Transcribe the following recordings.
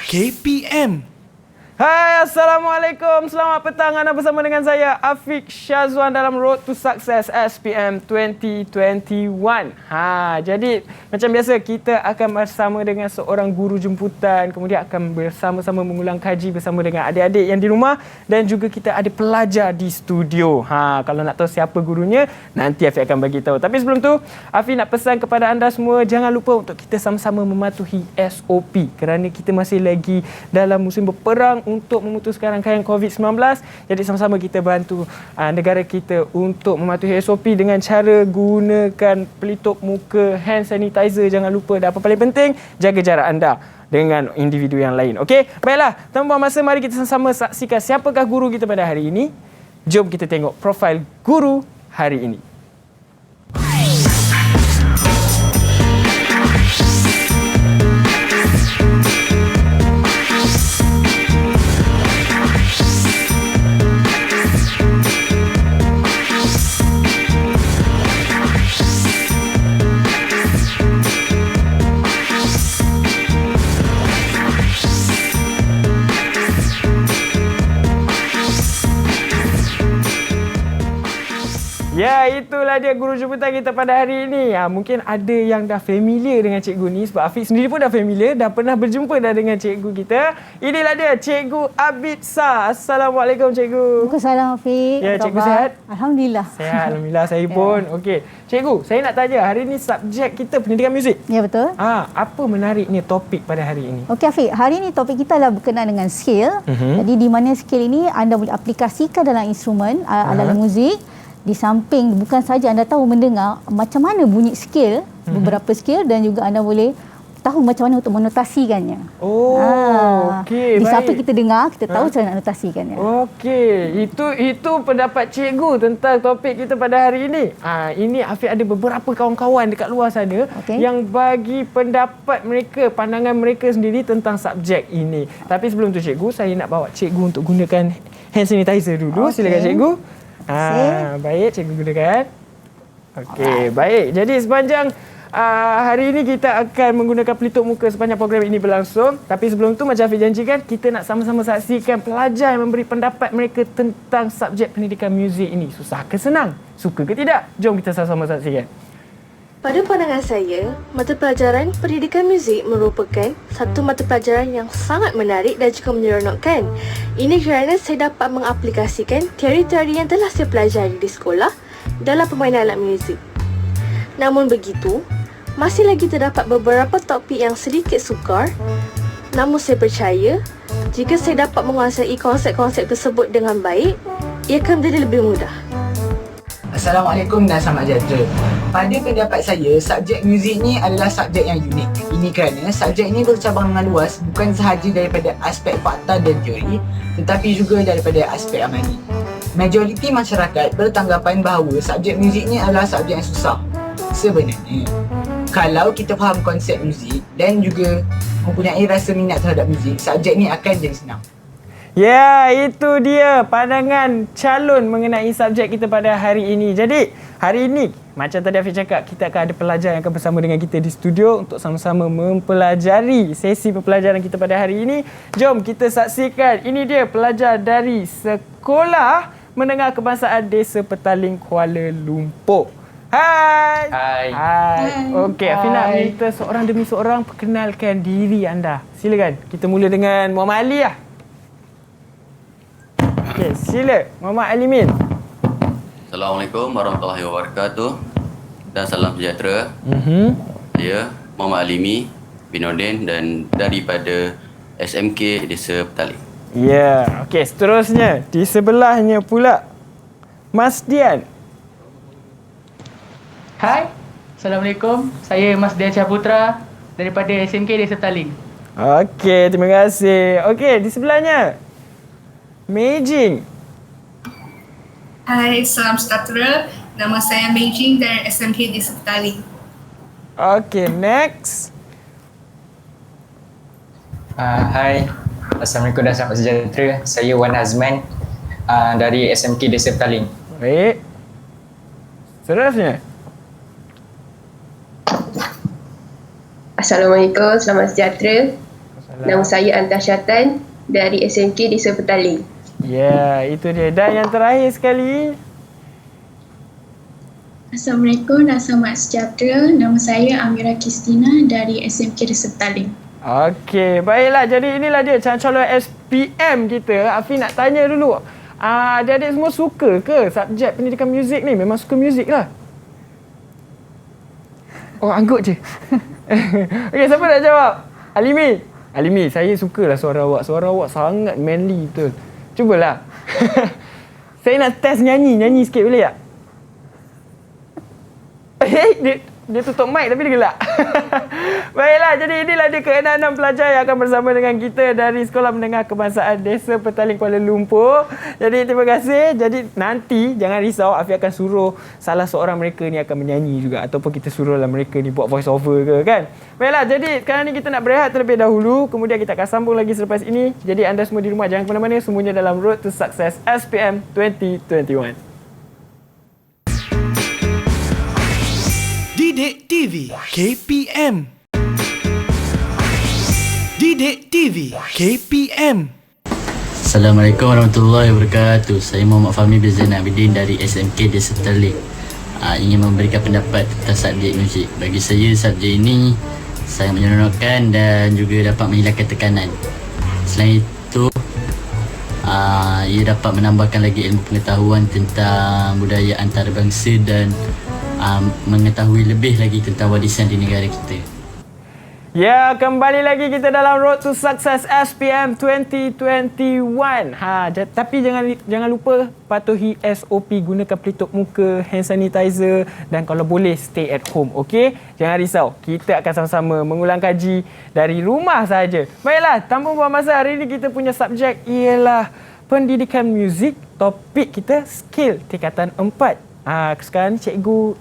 KPM. Hai, Assalamualaikum. Selamat petang. Anda bersama dengan saya, Afiq Syazwan dalam Road to Success SPM 2021. Jadi macam biasa kita akan bersama dengan seorang guru jemputan. Kemudian akan bersama-sama mengulang kaji bersama dengan adik-adik yang di rumah. Dan juga kita ada pelajar di studio. Kalau nak tahu siapa gurunya, nanti Afiq akan bagi tahu. Tapi sebelum tu, Afiq nak pesan kepada anda semua, jangan lupa untuk kita sama-sama mematuhi SOP. Kerana kita masih lagi dalam musim berperang untuk memutuskan rangkaian COVID-19. Jadi sama-sama kita bantu negara kita untuk mematuhi SOP dengan cara gunakan pelitup muka, hand sanitizer, jangan lupa. Dan apa paling penting, jaga jarak anda dengan individu yang lain. Okey, baiklah. Tanpa buang masa, mari kita sama-sama saksikan siapakah guru kita pada hari ini. Jom kita tengok profil guru hari ini. Ya, itulah dia guru jemputan kita pada hari ini. Mungkin ada yang dah familiar dengan cikgu ni sebab Afiq sendiri pun dah familiar, dah pernah berjumpa dah dengan cikgu kita. Inilah dia, Cikgu Abidsa. Assalamualaikum, Cikgu. Waalaikumsalam, Afiq. Ya, Cikgu sihat? Alhamdulillah. Sihat, Alhamdulillah. Saya pun. Okey. Cikgu, saya nak tanya, hari ini subjek kita pendidikan muzik. Ya, betul. Apa menariknya topik pada hari ini? Okey, Afiq. Hari ini topik kita adalah berkenaan dengan skill. Jadi, di mana skill ini anda boleh aplikasikan dalam instrumen, alat muzik. Di samping bukan saja anda tahu mendengar macam mana bunyi skill, beberapa skill, dan juga anda boleh tahu macam mana untuk menotasikannya. Okey, di baik. samping kita dengar, kita tahu cara nak notasikannya. Okey, itu pendapat cikgu tentang topik kita pada hari ini. Ini Afiq ada beberapa kawan-kawan dekat luar sana yang bagi pendapat mereka, pandangan mereka sendiri tentang subjek ini. Tapi sebelum tu cikgu, saya nak bawa cikgu untuk gunakan hand sanitizer dulu. Silakan cikgu. Baik, cikgu gunakan. Okey, baik. Jadi sepanjang hari ini kita akan menggunakan pelitup muka sepanjang program ini berlangsung. Tapi sebelum tu, macam Afiq janjikan, kita nak sama-sama saksikan pelajar yang memberi pendapat mereka tentang subjek pendidikan muzik ini. Susah ke senang? Suka ke tidak? Jom kita sama-sama saksikan. Pada pandangan saya, mata pelajaran pendidikan muzik merupakan satu mata pelajaran yang sangat menarik dan juga menyeronokkan. Ini kerana saya dapat mengaplikasikan teori-teori yang telah saya pelajari di sekolah dalam permainan alat muzik. Namun begitu, masih lagi terdapat beberapa topik yang sedikit sukar. Namun saya percaya, jika saya dapat menguasai konsep-konsep tersebut dengan baik, ia akan menjadi lebih mudah. Assalamualaikum dan selamat sejahtera. Pada pendapat saya, subjek muzik ni adalah subjek yang unik. Ini kerana subjek ini bercabang dengan luas, bukan sahaja daripada aspek fakta dan teori, tetapi juga daripada aspek amali. Majoriti masyarakat bertanggapan bahawa subjek muzik ni adalah subjek yang susah. Sebenarnya, kalau kita faham konsep muzik dan juga mempunyai rasa minat terhadap muzik, subjek ni akan jadi senang. Ya, itu dia pandangan calon mengenai subjek kita pada hari ini. Jadi, hari ini, macam tadi Afiq cakap, kita akan ada pelajar yang akan bersama dengan kita di studio untuk sama-sama mempelajari sesi pembelajaran kita pada hari ini. Jom kita saksikan. Ini dia pelajar dari Sekolah Menengah Kebangsaan Desa Petaling, Kuala Lumpur. Hai. Hai. Okey, Afiq nak minta seorang demi seorang perkenalkan diri anda. Silakan. Kita mula dengan Muhammad Ali lah. Okey, sila Muhammad Alimin. Assalamualaikum warahmatullahi wabarakatuh dan salam sejahtera. Saya Muhammad Alimi bin Nordin dan daripada SMK Desa Petaling. Ya, okey, seterusnya di sebelahnya pula Mas Dian. Hai, Assalamualaikum. Saya Mas Dian Syaputra daripada SMK Desa Petaling. Okey, terima kasih. Okey, di sebelahnya Meijing. Hai, salam sejahtera. Nama saya Meijing dari SMK Desa Petaling. Okey, next. Hai, Assalamualaikum dan selamat sejahtera. Saya Wan Azman dari SMK Desa Petaling. Baik. Seterusnya. Assalamualaikum, selamat sejahtera. Nama saya Anta Syatan dari SMK Desa Petaling. Ya, itu dia. Dan yang terakhir sekali. Assalamualaikum dan selamat sejahtera. Nama saya Amira Kristina dari SMK Desa Petaling. Okey, baiklah. Jadi inilah dia calon SPM kita. Afi nak tanya dulu. Adik-adik semua suka ke subjek pendidikan muzik ni? Memang suka muzik lah. Oh, anggut je. Okey, siapa nak jawab? Alimi. Alimi, saya sukalah suara awak. Suara awak sangat manly betul. Cubalah. Saya nak test nyanyi sikit boleh tak? Dia tutup mic tapi dia gelak. Baiklah, jadi inilah dia ke-6 pelajar yang akan bersama dengan kita dari Sekolah Menengah Kebangsaan Desa Petaling Kuala Lumpur. Jadi terima kasih. Jadi nanti jangan risau, Afi akan suruh salah seorang mereka ni akan menyanyi juga ataupun kita suruhlah mereka ni buat voice over ke kan. Baiklah, jadi sekarang ni kita nak berehat terlebih dahulu, kemudian kita akan sambung lagi selepas ini. Jadi anda semua di rumah jangan ke mana-mana, semuanya dalam Road to Success SPM 2021. Didik TV KPM. Didik TV KPM. Assalamualaikum warahmatullahi wabarakatuh. Saya Muhammad Fahmi bin Zainal Abidin dari SMK Desa Petaling. Ingin memberikan pendapat tentang subjek muzik. Bagi saya, subjek ini sangat menyeronokkan dan juga dapat menghilangkan tekanan. Selain itu, ia dapat menambahkan lagi ilmu pengetahuan tentang budaya antarabangsa dan mengetahui lebih lagi tentang warisan di negara kita. Ya, kembali lagi kita dalam Road to Success SPM 2021. Tapi jangan lupa patuhi SOP, gunakan pelitup muka, hand sanitizer dan kalau boleh stay at home, okey? Jangan risau, kita akan sama-sama mengulang kaji dari rumah saja. Baiklah, tanpa buang masa, hari ini kita punya subjek ialah pendidikan muzik. Topik kita skill tingkatan 4. Sekarang ni cikgu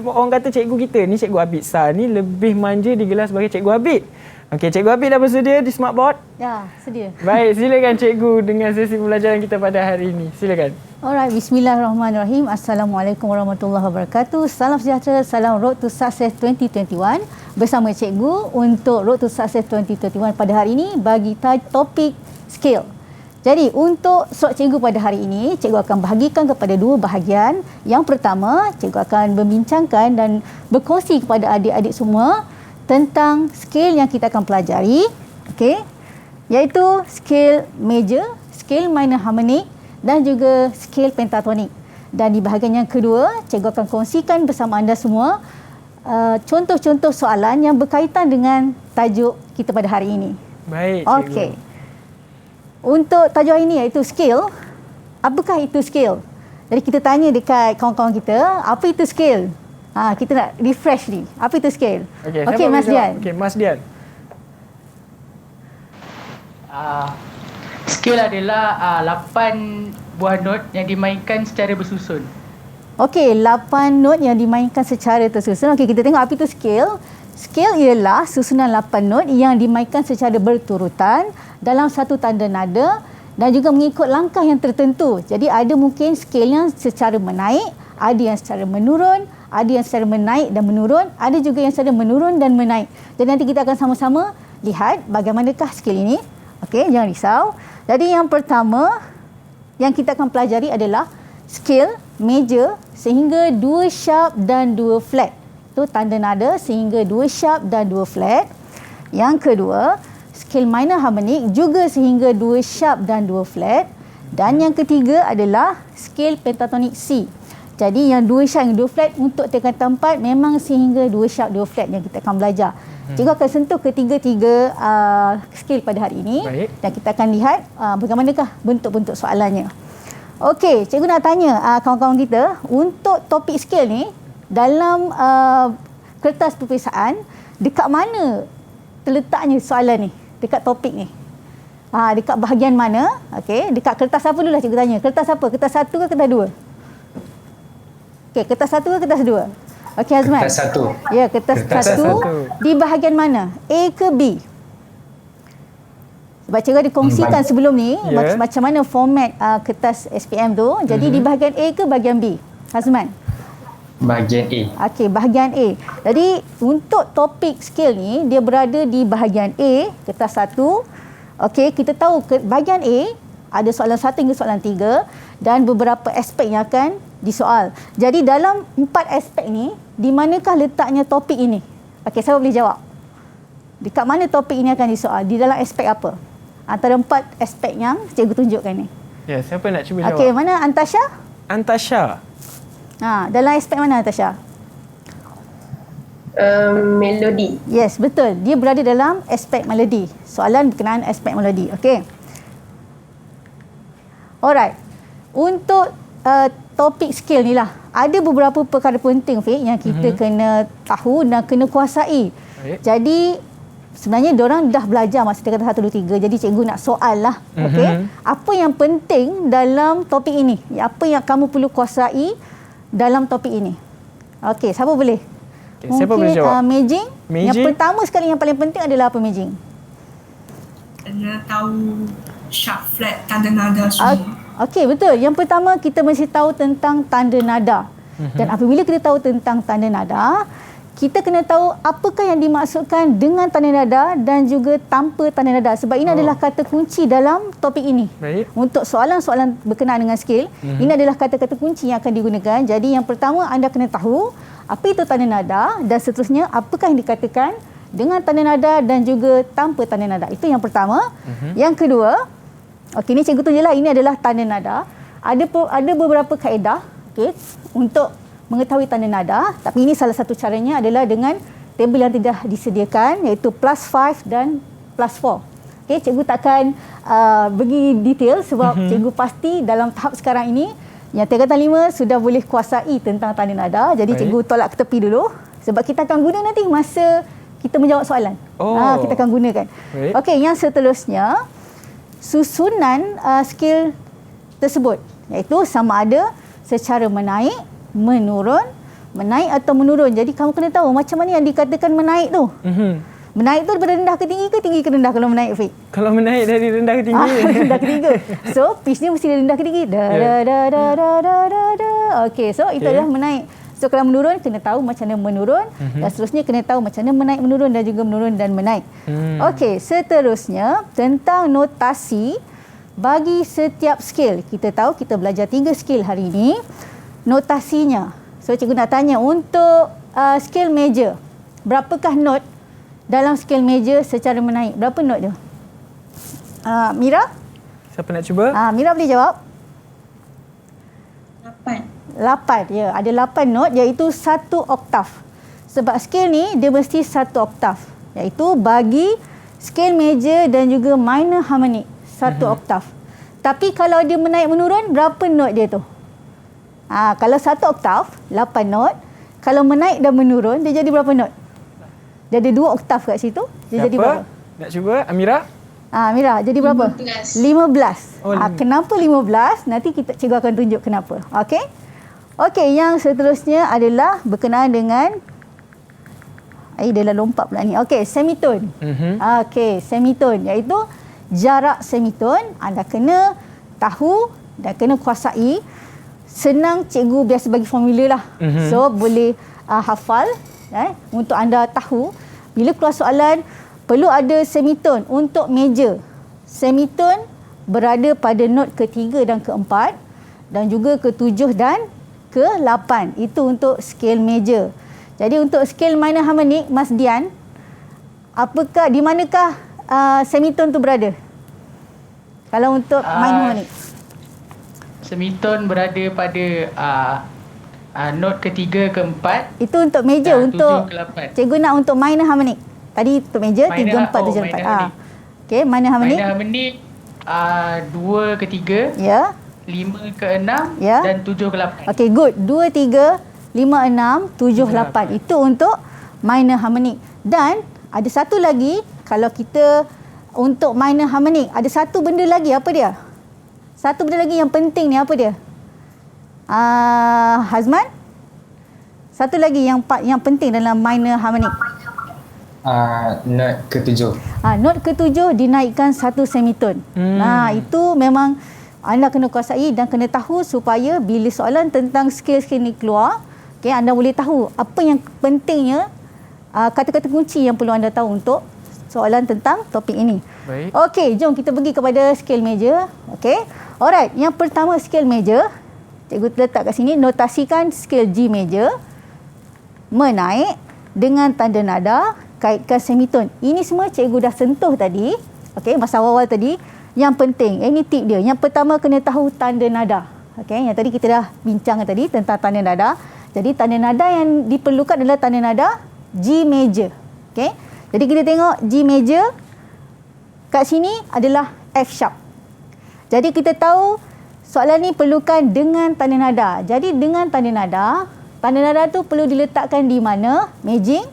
orang kata cikgu kita ni, Cikgu Abid Sar ni lebih manja digelar sebagai Cikgu Abid. Okey, Cikgu Abid dah bersedia di smartboard? Ya, sedia. Baik, silakan cikgu dengan sesi pembelajaran kita pada hari ini. Silakan. Alright, bismillahirrahmanirrahim. Assalamualaikum warahmatullahi wabarakatuh. Salam sejahtera, salam Road to Success 2021. Bersama cikgu untuk Road to Success 2021 pada hari ini bagi topik skill. Jadi untuk slot cikgu pada hari ini, cikgu akan bahagikan kepada dua bahagian. Yang pertama, cikgu akan membincangkan dan berkongsi kepada adik-adik semua tentang skill yang kita akan pelajari, okey, iaitu skill major, skill minor harmonic dan juga skill pentatonik. Dan di bahagian yang kedua, cikgu akan kongsikan bersama anda semua contoh-contoh soalan yang berkaitan dengan tajuk kita pada hari ini. Baik, cikgu. Okey. Untuk tajuk hari ini iaitu skill. Apakah itu skill? Jadi kita tanya dekat kawan-kawan kita, apa itu skill? Kita nak refresh ni. Apa itu skill? Okey, Mas Dian. Okey, Mas Dian. Skill adalah 8 buah not yang dimainkan secara bersusun. Okey, 8 not yang dimainkan secara tersusun. Okey, kita tengok apa itu skill. Skill ialah susunan 8 not yang dimainkan secara berturutan dalam satu tanda nada dan juga mengikut langkah yang tertentu. Jadi ada mungkin skill yang secara menaik, ada yang secara menurun, ada yang secara menaik dan menurun, ada juga yang secara menurun dan menaik. Jadi nanti kita akan sama-sama lihat bagaimanakah skill ini. Okey, jangan risau. Jadi yang pertama yang kita akan pelajari adalah skill major sehingga 2 sharp dan 2 flat. Itu tanda nada sehingga 2 sharp dan 2 flat. Yang kedua, skill minor harmonic juga sehingga 2 sharp dan 2 flat. Dan yang ketiga adalah skill pentatonik C. Jadi yang 2 sharp dan 2 flat untuk tingkatan 4 memang sehingga 2 sharp 2 flat yang kita akan belajar. Cikgu akan sentuh ketiga-tiga skill pada hari ini. Baik. Dan kita akan lihat bagaimanakah bentuk-bentuk soalannya. Okey, cikgu nak tanya kawan-kawan kita, untuk topik skill ni dalam kertas peperiksaan, dekat mana terletaknya soalan ni? Dekat topik ni. Dekat bahagian mana? Okey, dekat kertas apa dulu lah cikgu tanya. Kertas apa? Kertas 1 ke kertas 2? Okey, kertas 1 ke kertas 2? Okey, Azman. Kertas 1. Ya, kertas 1. Di bahagian mana? A ke B? Sebab cikgu ada kongsikan sebelum ni macam mana format kertas SPM tu. Jadi di bahagian A ke bahagian B? Azman. Bahagian A. Okey, bahagian A. Jadi untuk topik skill ni dia berada di bahagian A, kertas 1. Okey, kita tahu bahagian A ada soalan 1 hingga soalan 3 dan beberapa aspek yang akan disoal. Jadi dalam 4 aspek ni, di manakah letaknya topik ini? Okey, siapa boleh jawab? Dekat mana topik ini akan disoal? Di dalam aspek apa? Antara 4 aspek yang cikgu tunjukkan ni. Ya, siapa nak cuba jawab? Okey, mana Antasha? Antasha. Dalam aspek mana Antasha? Melodi. Yes, betul. Dia berada dalam aspek melodi. Soalan berkenaan aspek melodi. Okey. Alright. Untuk topik skill ni lah, ada beberapa perkara penting Fiq yang kita kena tahu dan kena kuasai. Jadi sebenarnya diorang dah belajar masa tingkatan 1, 2, 3. Jadi cikgu nak soal lah. Okey. Apa yang penting dalam topik ini? Apa yang kamu perlu kuasai dalam topik ini? Okey, siapa boleh? Okay, siapa boleh jawab? Maging. Maging. Yang pertama sekali yang paling penting adalah apa, Maging? Kena tahu sharp, flat, tanda nada semua. Okey, betul. Yang pertama kita mesti tahu tentang tanda nada. Dan apabila kita tahu tentang tanda nada, kita kena tahu apakah yang dimaksudkan dengan tanda nada dan juga tanpa tanda nada. Sebab ini adalah kata kunci dalam topik ini. Baik. Untuk soalan-soalan berkenaan dengan skill, ini adalah kata-kata kunci yang akan digunakan. Jadi yang pertama anda kena tahu apa itu tanda nada dan seterusnya apakah yang dikatakan dengan tanda nada dan juga tanpa tanda nada. Itu yang pertama. Yang kedua, okey, ini cikgu tunjuklah, ini adalah tanda nada. Ada beberapa kaedah untuk mengetahui tanda nada, tapi ini salah satu caranya adalah dengan tabel yang tidak disediakan, iaitu +5 dan +4. Okey, cikgu takkan bagi detail sebab cikgu pasti dalam tahap sekarang ini yang tingkatan 5 sudah boleh kuasai tentang tanda nada. Jadi cikgu tolak ke tepi dulu sebab kita akan guna nanti masa kita menjawab soalan. Kita akan gunakan. Okey, yang seterusnya susunan skill tersebut, iaitu sama ada secara menaik, menurun, menaik atau menurun. Jadi kamu kena tahu macam mana yang dikatakan menaik tu. Menaik tu daripada rendah ke tinggi ke tinggi ke rendah kalau menaik, Fiq? Kalau menaik dari rendah ke tinggi. Rendah ke tinggi. So pitch ni mesti dari rendah ke tinggi. Da da da da da da da da. Okey, so itu adalah menaik. So kalau menurun kena tahu macam mana menurun dan seterusnya kena tahu macam mana menaik, menurun dan juga menurun dan menaik. Okey, seterusnya tentang notasi bagi setiap skill. Kita tahu kita belajar 3 skill hari ini. Notasinya. So cikgu nak tanya untuk skill major, berapakah note dalam skill major secara menaik? Berapa note dia? Mira? Siapa nak cuba? Mira boleh jawab? 8. 8, ya. Ada 8 note iaitu 1 oktav. Sebab skill ni dia mesti 1 oktav. Iaitu bagi skill major dan juga minor harmonic 1 oktav. Tapi kalau dia menaik menurun, berapa note dia tu? Kalau 1 oktav, 8 note. Kalau menaik dan menurun, dia jadi berapa note? Dia ada 2 oktav kat situ. Dia jadi berapa? Nak cuba? Amira? Amira, jadi berapa? 15. 15. Oh, 15. Kenapa 15? Nanti cikgu akan tunjuk kenapa. Okey? Okey, yang seterusnya adalah berkenaan dengan dia dah lompat pula ni. Okey, semitone. Okey, semitone iaitu jarak semitone. Anda kena tahu dan kena kuasai. Senang cikgu biasa bagi formula lah. So boleh hafal untuk anda tahu bila keluar soalan perlu ada semitone untuk major. Semitone berada pada not ke-3 dan ke-4 dan juga ke-7 dan ke-8. Itu untuk scale major. Jadi untuk scale minor harmonic, Mas Dian, di manakah semitone tu berada? Kalau untuk minor harmonic. Semitone berada pada note ke-3, ke-4. Itu untuk major. Untuk 7, ke-8. cikgu nak untuk minor harmonic. Tadi untuk major 3, 4, 7, 4. Okey, minor harmonic. Minor harmonic 2 ke-3. Ya. 5 ke-6 dan 7 ke-8. Okey, good. 2, 3, 5, 6, 7, 8. Itu untuk minor harmonic. Dan ada satu lagi, kalau kita untuk minor harmonic, ada satu benda lagi. Apa dia? Satu benda lagi yang penting ni, apa dia? Hazman? Satu lagi yang penting dalam minor harmonic. Note ke-7. Note ke-7 dinaikkan 1 semitone. Itu memang anda kena kuasai dan kena tahu supaya bila soalan tentang skill-skill ni keluar, Okey, anda boleh tahu apa yang pentingnya kata-kata kunci yang perlu anda tahu untuk soalan tentang topik ini. Baik. Okey, jom kita pergi kepada scale major. Okey. Alright, yang pertama scale major. Cikgu letak kat sini, notasikan scale G major menaik dengan tanda nada, kaitkan semitone. Ini semua cikgu dah sentuh tadi. Okey, masa awal tadi. Yang penting, ini tip dia. Yang pertama kena tahu tanda nada. Okey, yang tadi kita dah bincangkan tadi tentang tanda nada. Jadi tanda nada yang diperlukan adalah tanda nada G major. Okey. Jadi kita tengok G major kat sini adalah F sharp. Jadi kita tahu soalan ni perlukan dengan tanda nada. Jadi dengan tanda nada tu perlu diletakkan di mana? Matching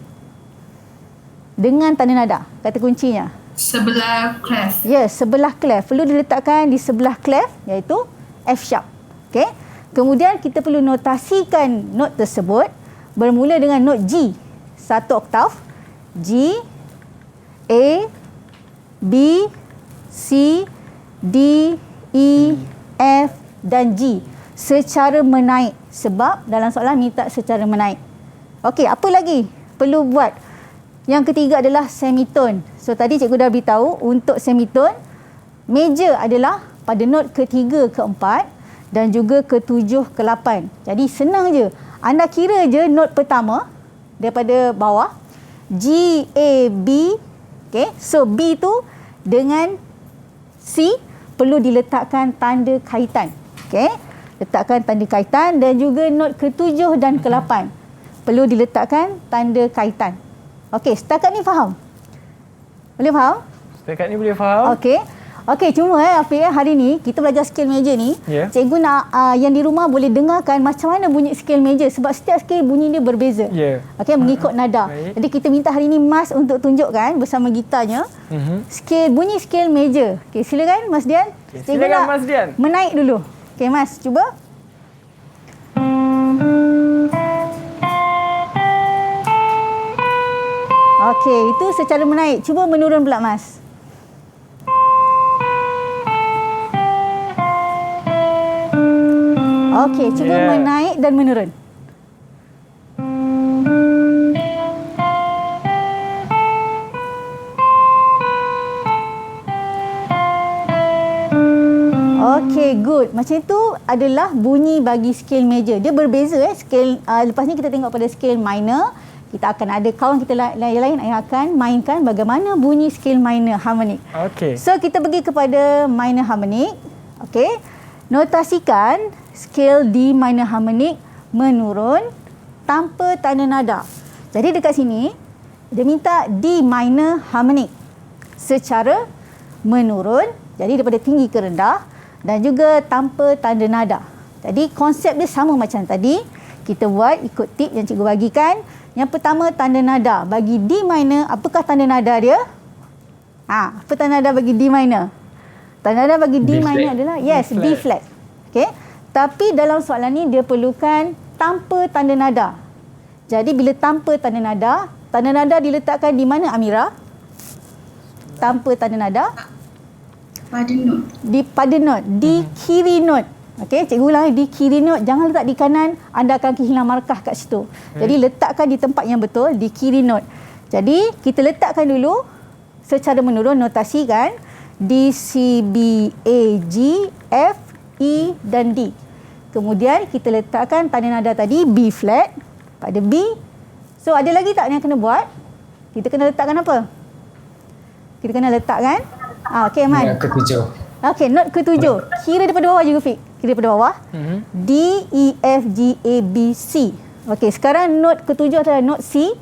dengan tanda nada. Kata kuncinya. Sebelah clef. Yes, sebelah clef. Perlu diletakkan di sebelah clef iaitu F sharp. Okey. Kemudian kita perlu notasikan not tersebut bermula dengan not G. Satu oktav. G, A, B, C, D, E, F dan G. Secara menaik. Sebab dalam soalan minta secara menaik. Okey, apa lagi perlu buat? Yang ketiga adalah semitone. So tadi cikgu dah beritahu untuk semitone, major adalah pada not ketiga, keempat dan juga ke-7, ke-8. Jadi senang je. Anda kira je not pertama daripada bawah. G, A, B. Okay. So B tu dengan C perlu diletakkan tanda kaitan. Okay. Letakkan tanda kaitan dan juga not ke-7 dan ke-8. Perlu diletakkan tanda kaitan. Okey, setakat ni faham? Boleh faham? Setakat ni boleh faham. Okey. Okey, cuma Afiq, hari ni kita belajar scale major ni. Yeah. Cikgu nak yang di rumah boleh dengarkan macam mana bunyi scale major sebab setiap scale bunyi dia berbeza. Yeah. Okey, mengikut nada. Baik. Jadi kita minta hari ni Mas untuk tunjukkan bersama gitarnya bunyi scale major. Okey, silakan Mas Dian. Okay, Cikgu silakan nak Mas Dian. menaik dulu. Okey, Mas, cuba. Okey, itu secara menaik. Cuba menurun pula, Mas. Okey, cuba menaik dan menurun. Okey, good. Macam itu adalah bunyi bagi scale major. Dia berbeza scale. Lepas ni kita tengok pada scale minor. Kita akan ada kawan kita lain-lain yang akan mainkan bagaimana bunyi scale minor harmonic. Okey. So kita pergi kepada minor harmonic. Okey. Notasikan scale D minor harmonic menurun tanpa tanda nada. Jadi dekat sini dia minta D minor harmonic secara menurun. Jadi daripada tinggi ke rendah dan juga tanpa tanda nada. Jadi konsep dia sama macam tadi. Kita buat ikut tip yang cikgu bagikan. Yang pertama tanda nada. Bagi D minor, apakah tanda nada dia? Apa tanda nada bagi D minor? Tanda nada bagi D minor adalah B flat. Okey. Tapi dalam soalan ni dia perlukan tanpa tanda nada. Jadi bila tanpa tanda nada diletakkan di mana Amira? Tanpa tanda nada? Pada note. Pada note, di kiri note. Okey, cikgu ulang, di kiri note, jangan letak di kanan, anda akan kehilangan markah kat situ. Jadi letakkan di tempat yang betul, di kiri note. Jadi kita letakkan dulu secara menurun notasi kan, D, C, B, A, G, F, E dan D. Kemudian kita letakkan tanda nada tadi B flat pada B. So ada lagi tak yang kena buat? Kita kena letakkan apa? Kita kena letakkan okey, Man. Ke-7. Okey, note ke-7. Kira daripada bawah juga, Fik. Kira daripada bawah. D, E, F, G, A, B, C. Okey, sekarang note ke-7 adalah note C.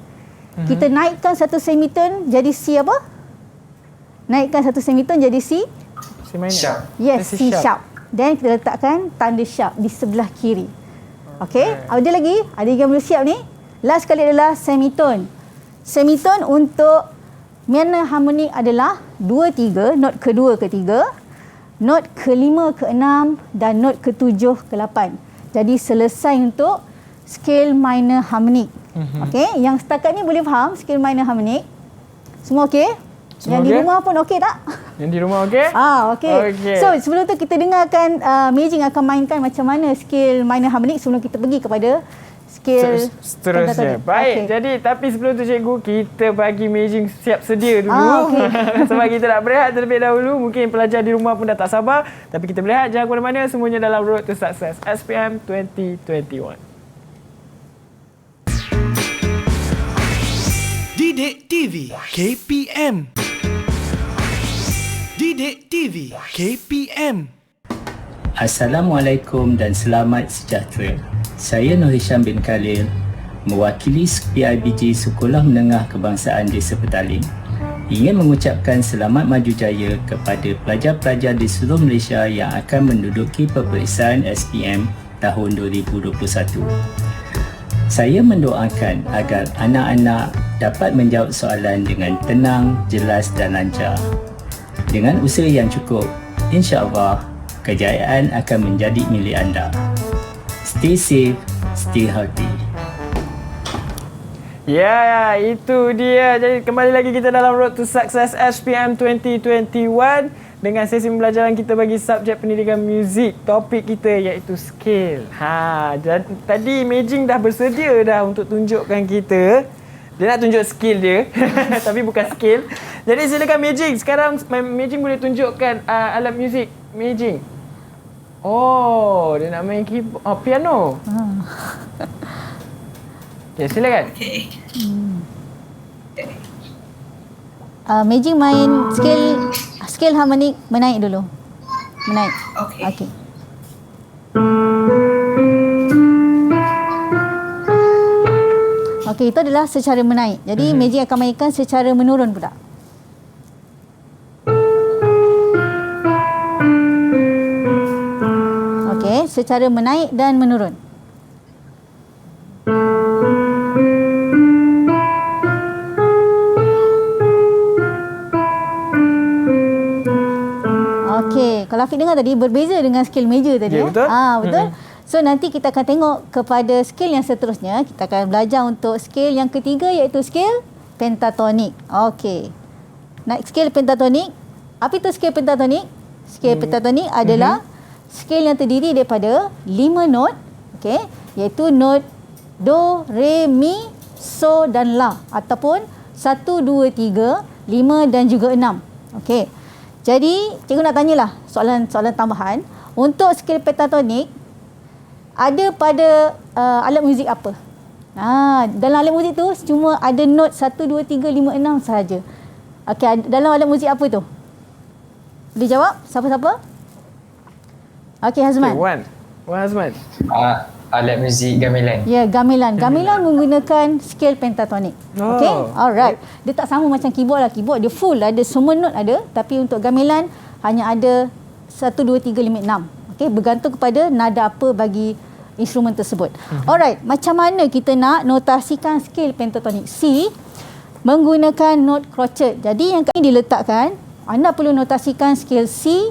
Kita naikkan satu semitone jadi C apa? Naikkan satu semitone jadi C. C minor. Sharp. Yes, C sharp. Dan kita letakkan tanda sharp di sebelah kiri. Okey, ada lagi? Ada yang belum siap ni? Last sekali adalah semitone. Semitone untuk minor harmonic adalah 2, 3, note ke-2, ke-3. Note ke-5, ke-6 dan note ke-7, ke-8. Jadi selesai untuk scale minor harmonic. Okey, yang setakat ni boleh faham scale minor harmonic? Semua okey? Yang di rumah pun okey tak? Yang di rumah okey? Okey. So sebelum tu kita dengarkan Meijing akan mainkan macam mana scale minor harmonic sebelum kita pergi kepada skill seterusnya. pentatonic. Baik, Okey. jadi tapi sebelum tu cikgu, kita bagi Meijing siap sedia dulu. Sebab kita nak berehat terlebih dahulu. Mungkin pelajar di rumah pun dah tak sabar. Tapi kita berehat, jangan ke mana-mana. Semuanya dalam Road to Success SPM 2021. Didik TV KPM. Didik TV KPM. Assalamualaikum dan selamat sejahtera. Saya Nur Hisham bin Khalil, mewakili PIBG Sekolah Menengah Kebangsaan Desa Petaling, ingin mengucapkan selamat maju jaya kepada pelajar-pelajar di seluruh Malaysia yang akan menduduki peperiksaan SPM tahun 2021. Saya mendoakan agar anak-anak dapat menjawab soalan dengan tenang, jelas dan lancar. Dengan usaha yang cukup, insya-Allah kejayaan akan menjadi milik anda. Stay safe, stay healthy. Ya, itu dia. Jadi kembali lagi kita dalam Road to Success SPM 2021 dengan sesi pembelajaran kita bagi subjek pendidikan muzik. Topik kita iaitu skill. Tadi Meijing dah bersedia dah untuk tunjukkan kita. Dia nak tunjuk skill dia tapi bukan skill. Jadi silakan Meijing. Sekarang Meijing boleh tunjukkan alat muzik Meijing. Oh, dia nak main keyboard. Oh, piano. Okay, silakan. Okay. Meijing main skill harmonik menaik dulu. Menaik. Okey. Okey, itu adalah secara menaik. Jadi Meijing akan mainkan secara menurun pula. Okey, secara menaik dan menurun. Okey, kalau Afiq dengar tadi berbeza dengan skill meja tadi. Ya, betul. Betul. So nanti kita akan tengok kepada skill yang seterusnya. Kita akan belajar untuk skill yang ketiga iaitu skill pentatonik. Okey. Skill pentatonik. Apa itu skill pentatonik? Skill pentatonik adalah skill yang terdiri daripada 5 not, okey, iaitu not do, re, mi, so dan la ataupun 1 2 3, 5 dan juga 6. Okey. Jadi, cikgu nak tanyalah soalan tambahan. Untuk skill pentatonik ada pada alat muzik apa? Dalam alat muzik tu cuma ada not 1 2 3 5 6 sahaja. Okey, dalam alat muzik apa tu? Boleh jawab? Siapa-siapa? Okey, Hazman. Okay, Wan Hazman. Alat muzik gamelan. Ya, gamelan. Gamelan menggunakan skill pentatonik. Okey, alright. Dia tak sama macam keyboard lah. Keyboard dia full, ada semua note ada. Tapi untuk gamelan hanya ada 1 2 3 5 6. Okey, bergantung kepada nada apa bagi instrumen tersebut. Alright, macam mana kita nak notasikan skill pentatonik C menggunakan note crotchet. Jadi yang kali diletakkan, anda perlu notasikan skill C,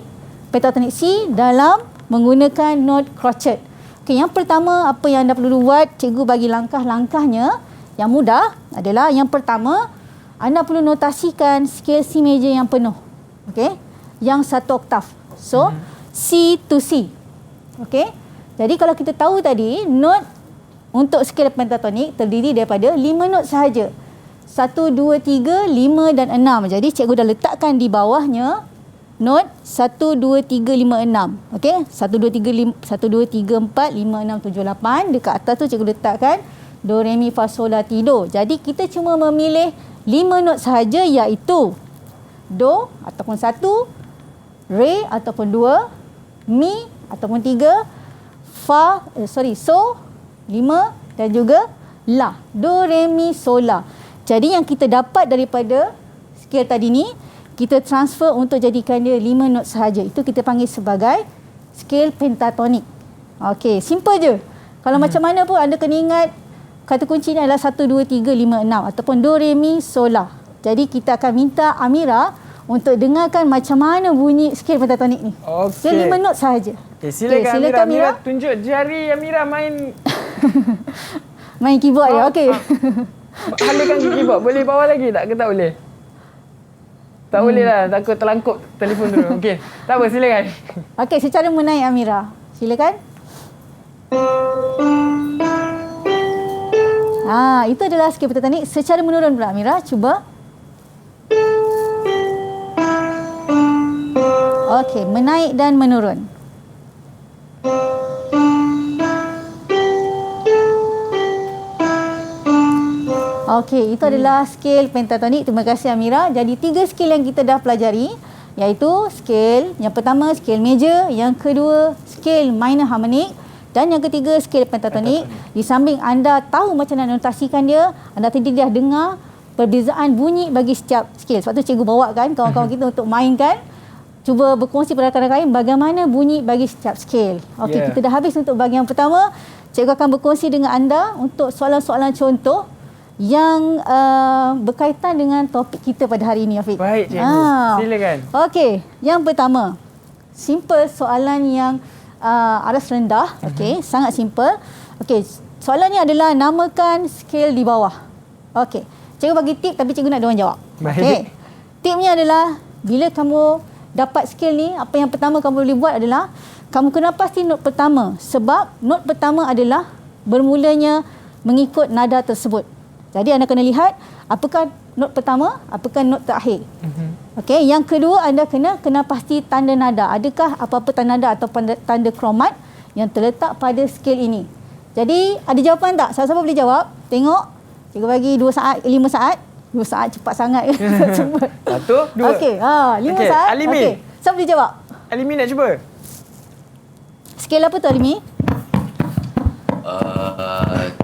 pentatonik C dalam menggunakan note crotchet. Okey, yang pertama apa yang anda perlu buat, cikgu bagi langkah-langkahnya. Yang mudah adalah yang pertama, anda perlu notasikan skill C major yang penuh. Okey, yang 1 oktav. So, C to C. Okey. Jadi kalau kita tahu tadi, note untuk skill pentatonik terdiri daripada 5 note sahaja. 1 2 3 5 dan 6. Jadi cikgu dah letakkan di bawahnya note 1 2 3 5 6. Okey, 1 2 3 4 5 6 7 8. Dekat atas tu cikgu letakkan do re mi fa sol la ti do. Jadi kita cuma memilih 5 note sahaja iaitu do ataupun 1, re ataupun 2, mi ataupun 3, so 5 dan juga la. Do re mi sol la. Jadi yang kita dapat daripada skill tadi ni, kita transfer untuk jadikan dia 5 not sahaja. Itu kita panggil sebagai skill pentatonik. Okey, simple je. Kalau macam mana pun anda kena ingat kata kunci ni adalah 1 2 3 5 6 ataupun do re mi sol la. Jadi kita akan minta Amira untuk dengarkan macam mana bunyi skill pentatonik ni. Okey. Dia 5 not sahaja. Okay, silakan Amira. Tunjuk jari Amira main main keyboard dia. Okey. Halakan ke keyboard. Boleh bawa lagi tak ke tak boleh? Tak boleh lah. Takut terlangkup telefon dulu. Okey. Tak apa, silakan. Okey, secara menaik Amira. Silakan. Itu adalah skil pentatonik secara menurun pula. Amira, cuba. Okey, menaik dan menurun. Okey, itu adalah skil pentatonik. Terima kasih Amira. Jadi 3 skil yang kita dah pelajari, iaitu skil yang pertama skil major, yang kedua skil minor harmonic dan yang ketiga skil pentatonik. Di samping anda tahu macam nak notasikan dia, anda tadi dah dengar perbezaan bunyi bagi setiap skil. Sebab tu cikgu bawakan kawan-kawan kita untuk mainkan. Cuba berkongsi pada rakan-rakan bagaimana bunyi bagi setiap skil. Okey, kita dah habis untuk bahagian pertama. Cikgu akan berkongsi dengan anda untuk soalan-soalan contoh yang berkaitan dengan topik kita pada hari ini, Afiq. Baik, cikgu. Silakan. Okey, yang pertama. Simple, soalan yang aras rendah. Okey, sangat simple. Okey, soalan ni adalah namakan skil di bawah. Okey, cikgu bagi tip tapi cikgu nak diorang jawab. Okey. Tipnya adalah bila kamu dapat skil ni, apa yang pertama kamu boleh buat adalah kamu kena pasti not pertama, sebab not pertama adalah bermulanya mengikut nada tersebut. Jadi anda kena lihat apakah not pertama, apakah not terakhir. Okey, yang kedua anda kena pasti tanda nada. Adakah apa-apa tanda nada atau tanda kromat yang terletak pada skil ini? Jadi ada jawapan tak? Siapa-siapa boleh jawab? Tengok. Cikgu bagi 2 saat, 5 saat. 2 saat cepat sangat. 1, 2. Okey, 5 saat. Alimi. Okey, siapa boleh jawab? Alimi nak cuba? Skil apa tu Alimi?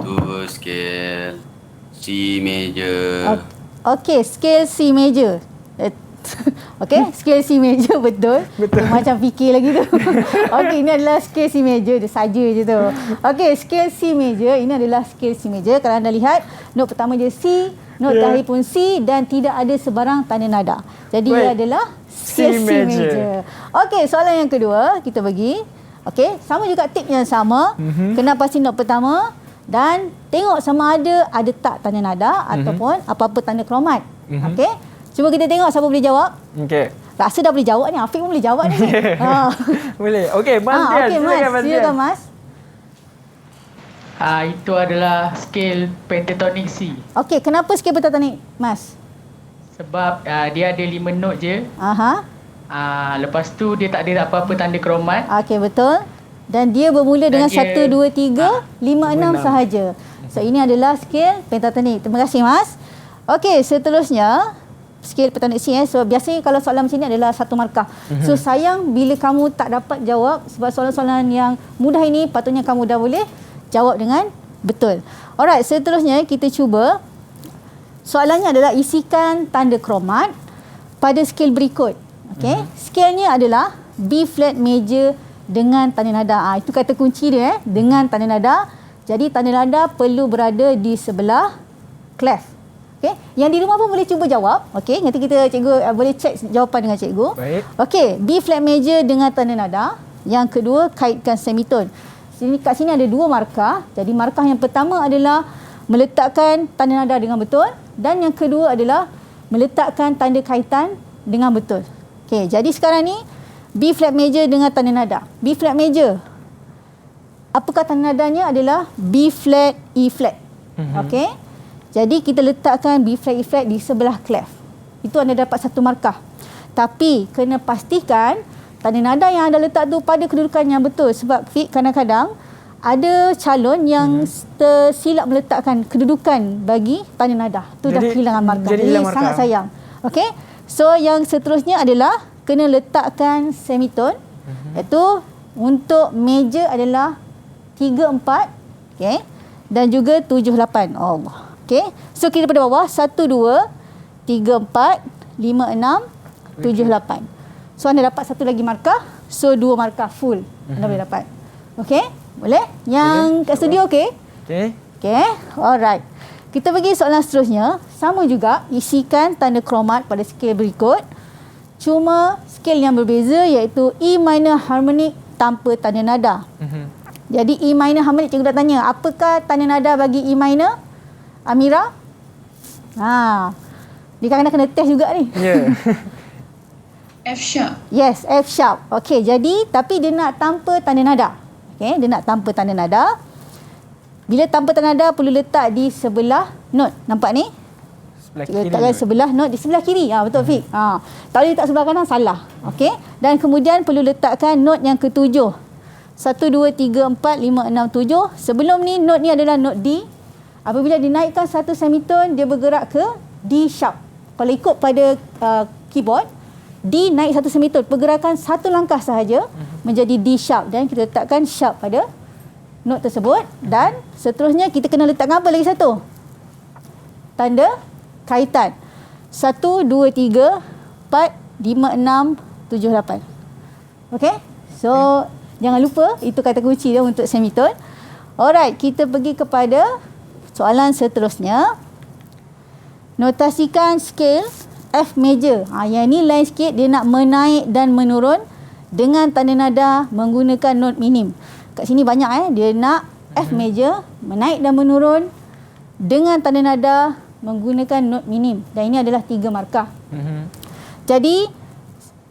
Tu skil C major. Okey, skil C major. Okey, skil C major betul. Macam fikir lagi tu. Okey, ini adalah skil C major, dia saja je tu. Okey, skil C major, ini adalah skil C major. Kalau anda lihat, not pertama dia C, not terakhir pun C dan tidak ada sebarang tanda nada. Jadi ia adalah skil C major. Okey, soalan yang kedua kita bagi. Okey, sama juga tip yang sama. Kena pasti not pertama dan tengok sama ada tak tanda nada ataupun apa-apa tanda kromat. Okey. Cuba kita tengok siapa boleh jawab. Okey. Rasa dah boleh jawab ni. Afiq pun boleh jawab ni. Boleh. Okey, Mas Dian. Okey, Mas. Silakan, Mas. Itu adalah skil pentatonic C. Okey, kenapa skil pentatonik, Mas? Sebab dia ada 5 not je. Lepas tu dia tak ada apa-apa tanda kromat. Okey, betul. Dan dia bermula dengan 1, 2, 3, 5, 6 sahaja. So ini adalah skil pentatonik. Terima kasih, Mas. Okey, seterusnya skil pentatonik C. So biasanya kalau soalan macam ni adalah 1 markah. So sayang bila kamu tak dapat jawab, sebab soalan-soalan yang mudah ini patutnya kamu dah boleh jawab dengan betul. Alright, seterusnya kita cuba. Soalannya adalah isikan tanda kromat pada skil berikut. Okey, skilnya adalah B flat major dengan tanda nada. Itu kata kunci dia, dengan tanda nada. Jadi tanda nada perlu berada di sebelah clef. Okey, yang di rumah pun boleh cuba jawab. Okey, nanti cikgu boleh cek jawapan dengan cikgu. Baik. Okey, B flat major dengan tanda nada. Yang kedua, kaitkan semitone. Kat sini ada 2 markah. Jadi markah yang pertama adalah meletakkan tanda nada dengan betul dan yang kedua adalah meletakkan tanda kaitan dengan betul. Okey, jadi sekarang ni B flat major dengan tanda nada. B flat major. Apakah tanda nadanya? Adalah B flat E flat. Okey. Jadi kita letakkan B flat E flat di sebelah clef. Itu anda dapat 1 markah. Tapi kena pastikan tanda nada yang anda letak tu pada kedudukan yang betul, sebab kadang-kadang ada calon yang tersilap meletakkan kedudukan bagi tanda nada. Tu dah kehilangan markah. Jadi sangat sayang. Okey. So yang seterusnya adalah kena letakkan semitone. Iaitu untuk major adalah 3 4, okey, dan juga 7 8. Allah. Okey. So kita pada bawah 1 2 3 4 5 6 7 8. So anda dapat 1 lagi markah. So 2 markah full anda boleh dapat. Okey? Boleh? Yang kat studio okey? Okey. Okey. Alright. Kita pergi soalan seterusnya. Sama juga, isikan tanda kromat pada skil berikut. Cuma skil yang berbeza iaitu E minor harmonic tanpa tanda nada. Jadi E minor harmonic, cikgu dah tanya, apakah tanda nada bagi E minor? Amira? Dia kadang-kadang kena test juga ni. F sharp. Yes, F sharp. Okey, jadi tapi dia nak tanpa tanda nada. Okey, dia nak tanpa tanda nada. Bila tanpa tanda perlu letak di sebelah not. Nampak ni? Sebelah Cikgu kiri. letakkan sebelah not di sebelah kiri. Betul Fik. Tak boleh letak sebelah kanan, salah. Okey. Dan kemudian perlu letakkan not yang ketujuh. 1, 2, 3, 4, 5, 6, 7. Sebelum ni not ni adalah not D. Apabila dinaikkan satu semitone, dia bergerak ke D sharp. Kalau ikut pada keyboard, D naik satu semitone, pergerakan satu langkah sahaja menjadi D sharp, dan kita letakkan sharp pada not tersebut. Dan seterusnya kita kena letakkan apa lagi satu? Tanda kaitan. 1, 2, 3, 4, 5, 6, 7, 8. Okey? So, jangan lupa itu kata kunci dia untuk semitone. Alright, kita pergi kepada soalan seterusnya. Notasikan scale F major. Yang ni lain sikit, dia nak menaik dan menurun dengan tanda nada menggunakan not minim. Kat sini banyak dia nak F major menaik dan menurun dengan tanda nada menggunakan not minim. Dan ini adalah 3 markah. Jadi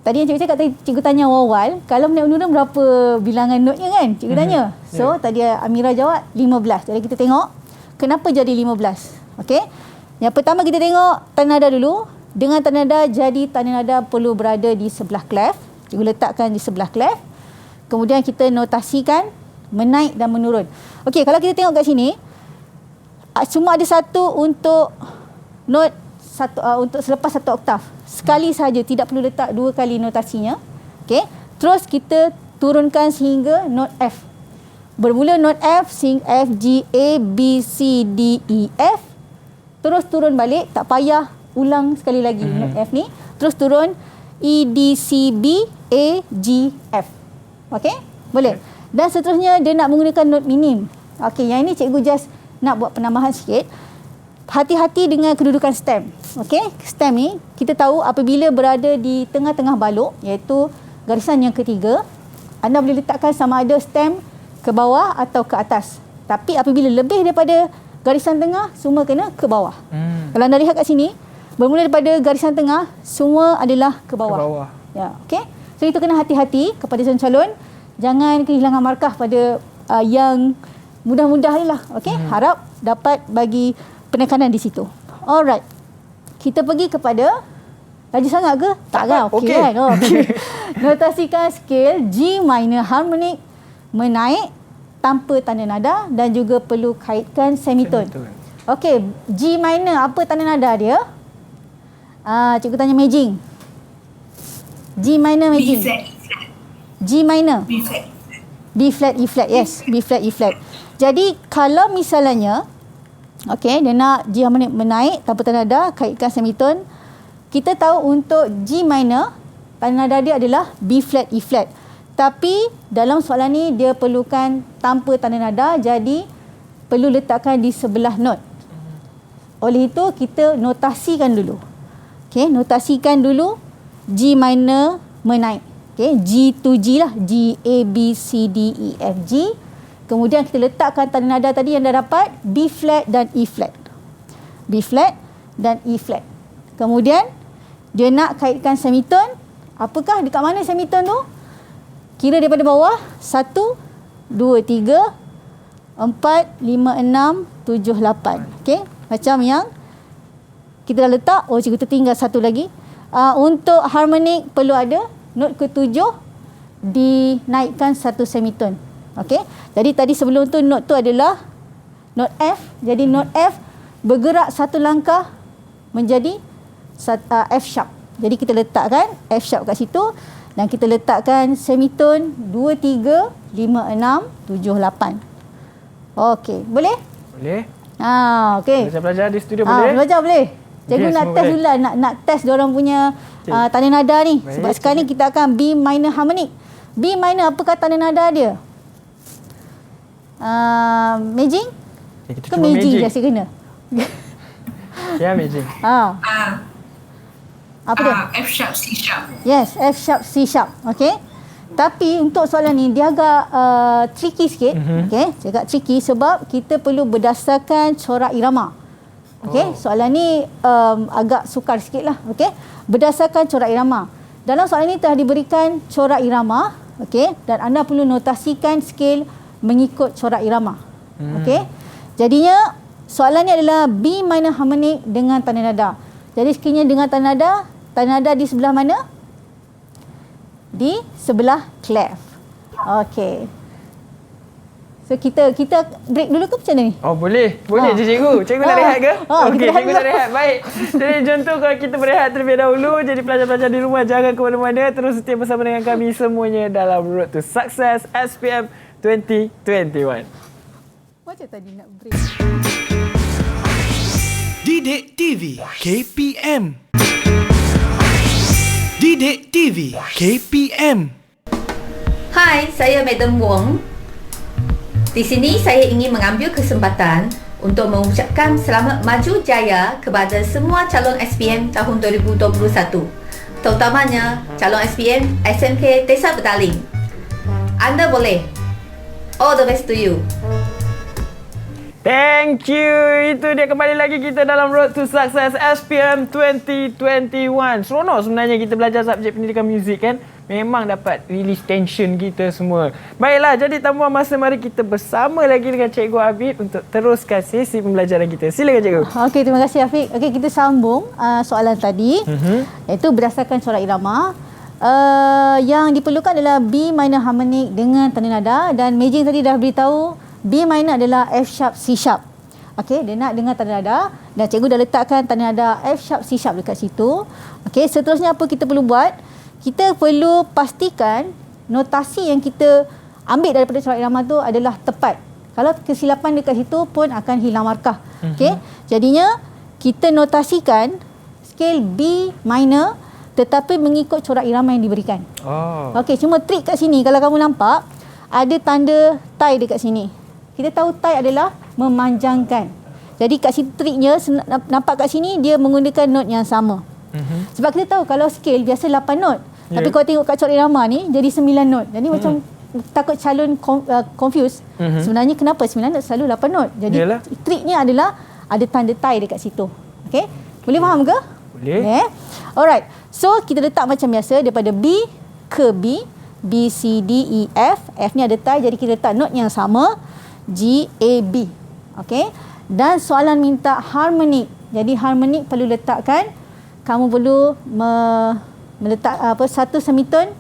tadi yang cikgu cakap, cikgu tanya awal, kalau menaik menurun berapa bilangan notnya kan? Cikgu tanya. So tadi Amira jawab 15. Jadi kita tengok kenapa jadi 15. Okey. Yang pertama kita tengok tanda nada dulu. Dengan tanda nada, jadi tanda nada perlu berada di sebelah clef. Cikgu letakkan di sebelah clef. Kemudian kita notasikan menaik dan menurun. Okey, kalau kita tengok kat sini, cuma ada satu untuk not untuk selepas satu oktav. Sekali saja, tidak perlu letak 2 kali notasinya. Okey. Terus kita turunkan sehingga not F. Bermula not F, F, G, A, B, C, D, E, F. Terus turun balik, tak payah ulang sekali lagi not F ni. Terus turun E, D, C, B, A, G, F. Okey? Boleh. Dan seterusnya dia nak menggunakan not minim. Okey, yang ini cikgu just nak buat penambahan sikit. Hati-hati dengan kedudukan stem. Okey? Stem ni kita tahu apabila berada di tengah-tengah balok, iaitu garisan yang ketiga, anda boleh letakkan sama ada stem ke bawah atau ke atas. Tapi apabila lebih daripada garisan tengah, semua kena ke bawah. Kalau anda lihat kat sini, bermula daripada garisan tengah, semua adalah ke bawah. Ya, okey. So itu kena hati-hati kepada calon. Jangan kehilangan markah pada yang mudah-mudah ni lah. Okey, harap dapat bagi penekanan di situ. Alright. Kita pergi kepada laju sangat ke? Tak kan? Okey kan? Okay. Notasikan scale G minor harmonic menaik tanpa tanda nada dan juga perlu kaitkan semitone. Okey, G minor apa tanda nada dia? Cikgu tanya Majing. G minor Majing. G minor. B flat. B flat, E flat. Yes, B flat, E flat. Jadi kalau misalnya okey, dia nak G harmonic menaik tanpa tanda nada, kaitkan semitone. Kita tahu untuk G minor tanda nada dia adalah B flat, E flat. Tapi dalam soalan ni dia perlukan tanpa tanda nada, jadi perlu letakkan di sebelah not. Oleh itu kita notasikan dulu. Okey, notasikan dulu G minor menaik. Okey, G to G lah, G A B C D E F G. Kemudian kita letakkan tanda nada tadi yang dah dapat, B flat dan E flat. B flat dan E flat. Kemudian dia nak kaitkan semitone. Apakah dekat mana semitone tu? Kira daripada bawah, 1, 2, 3, 4, 5, 6, 7, 8. Okey, macam yang kita dah letak. Cikgu tertinggal satu lagi. Untuk harmonic perlu ada not ke-7 dinaikkan satu semitone. Okey, jadi tadi sebelum tu not tu adalah not F. Jadi not F bergerak satu langkah menjadi F sharp. Jadi kita letakkan F sharp kat situ. Dan kita letakkan semitone 2, 3, 5, 6, 7, 8. Okey, boleh? Boleh. Okey. Boleh belajar di studio boleh? Belajar boleh. Cikgu Okay, nak test dulu lah, nak test diorang punya tanda nada ni. Baik, sebab sekarang ni kita akan B minor harmonic. B minor apakah tanda nada dia? Majing? Kita ke Majing je saya kena? Ya, Majing. Apa dia? F sharp, C sharp. Yes, F sharp, C sharp. Okey. Tapi untuk soalan ni dia agak tricky sikit. Okey, dia agak tricky sebab kita perlu berdasarkan corak irama. Okey, soalan ni agak sukar sikit lah. Okey, berdasarkan corak irama. Dalam soalan ni telah diberikan corak irama. Okey, dan anda perlu notasikan scale mengikut corak irama. Okey. Jadinya soalan ni adalah B minor harmonic dengan tanda nada. Jadi sekiranya dengan tanda nada di sebelah mana? Di sebelah clef. Okey. So kita break dulu ke macam mana ni? Oh boleh je cikgu. Cikgu nak rehat ke? Okey, cikgu nak rehat. Baik. Jadi contoh kalau kita berehat terlebih dahulu. Jadi pelajar-pelajar di rumah jangan ke mana-mana. Terus setia bersama dengan kami semuanya dalam Road to Success SPM 2021. Macam tadi nak break. Didik TV KPM. Didik TV KPM. Hai, saya Madam Wong. Di sini saya ingin mengambil kesempatan untuk mengucapkan selamat maju jaya kepada semua calon SPM tahun 2021. Terutamanya calon SPM SMK Desa Petaling. Anda boleh. All the best to you. Thank you. Itu dia kembali lagi kita dalam Road to Success SPM 2021. Seronok sebenarnya kita belajar subjek pendidikan muzik kan. Memang dapat release tension kita semua. Baiklah, jadi tanpa masa mari kita bersama lagi dengan Cikgu Abid untuk teruskan sesi pembelajaran kita. Silakan Cikgu. Okey, terima kasih Afiq. Okey, kita sambung soalan tadi. Iaitu berdasarkan corak irama. Yang diperlukan adalah B minor harmonic dengan tanda nada dan Majing tadi dah beritahu B minor adalah F sharp C sharp. Okey, dia nak dengan tanda nada dan cikgu dah letakkan tanda nada F sharp C sharp dekat situ. Okey, seterusnya apa kita perlu buat? Kita perlu pastikan notasi yang kita ambil daripada corak irama tu adalah tepat. Kalau kesilapan dekat situ pun akan hilang markah. Okey, jadinya kita notasikan skale B minor tetapi mengikut corak irama yang diberikan. Okey, cuma trik kat sini kalau kamu nampak ada tanda tie dekat sini. Kita tahu tie adalah memanjangkan. Jadi kat situ triknya nampak kat sini dia menggunakan not yang sama. Sebab kita tahu kalau scale biasa 8 not. Tapi kalau tengok kat corak irama ni jadi 9 not. Jadi macam takut calon confused. Sebenarnya kenapa 9 not selalu 8 not? Jadi triknya adalah ada tanda tie dekat situ. Okey? Boleh faham ke? Boleh. Okay. Alright. So kita letak macam biasa daripada B ke B. B, C, D, E, F. F ni ada tie jadi kita letak not yang sama. G, A, B. Okey. Dan soalan minta harmonik. Jadi harmonik perlu letakkan. Kamu perlu meletak satu semitone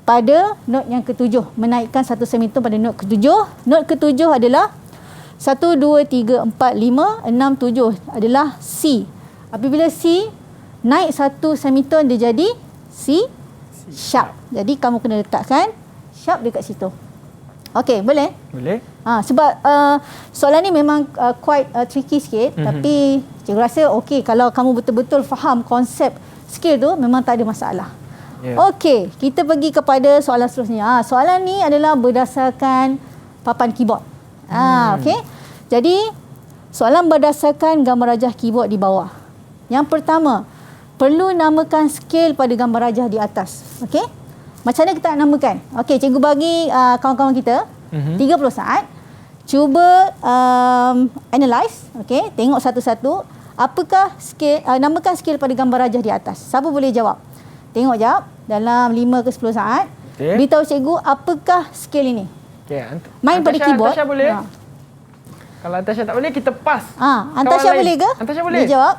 pada not yang ketujuh. Menaikkan satu semitone pada not ketujuh. Not ketujuh adalah 1, 2, 3, 4, 5, 6, 7 adalah C. Apabila C naik satu semitone dia jadi C sharp. Jadi kamu kena letakkan sharp dekat situ. Okey, boleh? Boleh. Sebab soalan ni memang quite tricky sikit. Tapi cikgu rasa okey kalau kamu betul-betul faham konsep skill tu memang tak ada masalah. Okey, kita pergi kepada soalan seterusnya. Soalan ni adalah berdasarkan papan keyboard. Okey. Jadi soalan berdasarkan gambar rajah keyboard di bawah. Yang pertama, perlu namakan skale pada gambar rajah di atas. Okey? Macam mana kita nak namakan? Okey, cikgu bagi kawan-kawan kita 30 saat. Cuba analyze, okey, tengok satu-satu. Apakah skale, namakan skale pada gambar rajah di atas. Siapa boleh jawab? Tengok jawab dalam 5 ke 10 saat. Beritahu cikgu apakah skale ini. Main pada keyboard. Antasha boleh? Kalau Antasha tak boleh, kita pass. Antasha boleh ke? Antasha boleh? Dia jawab.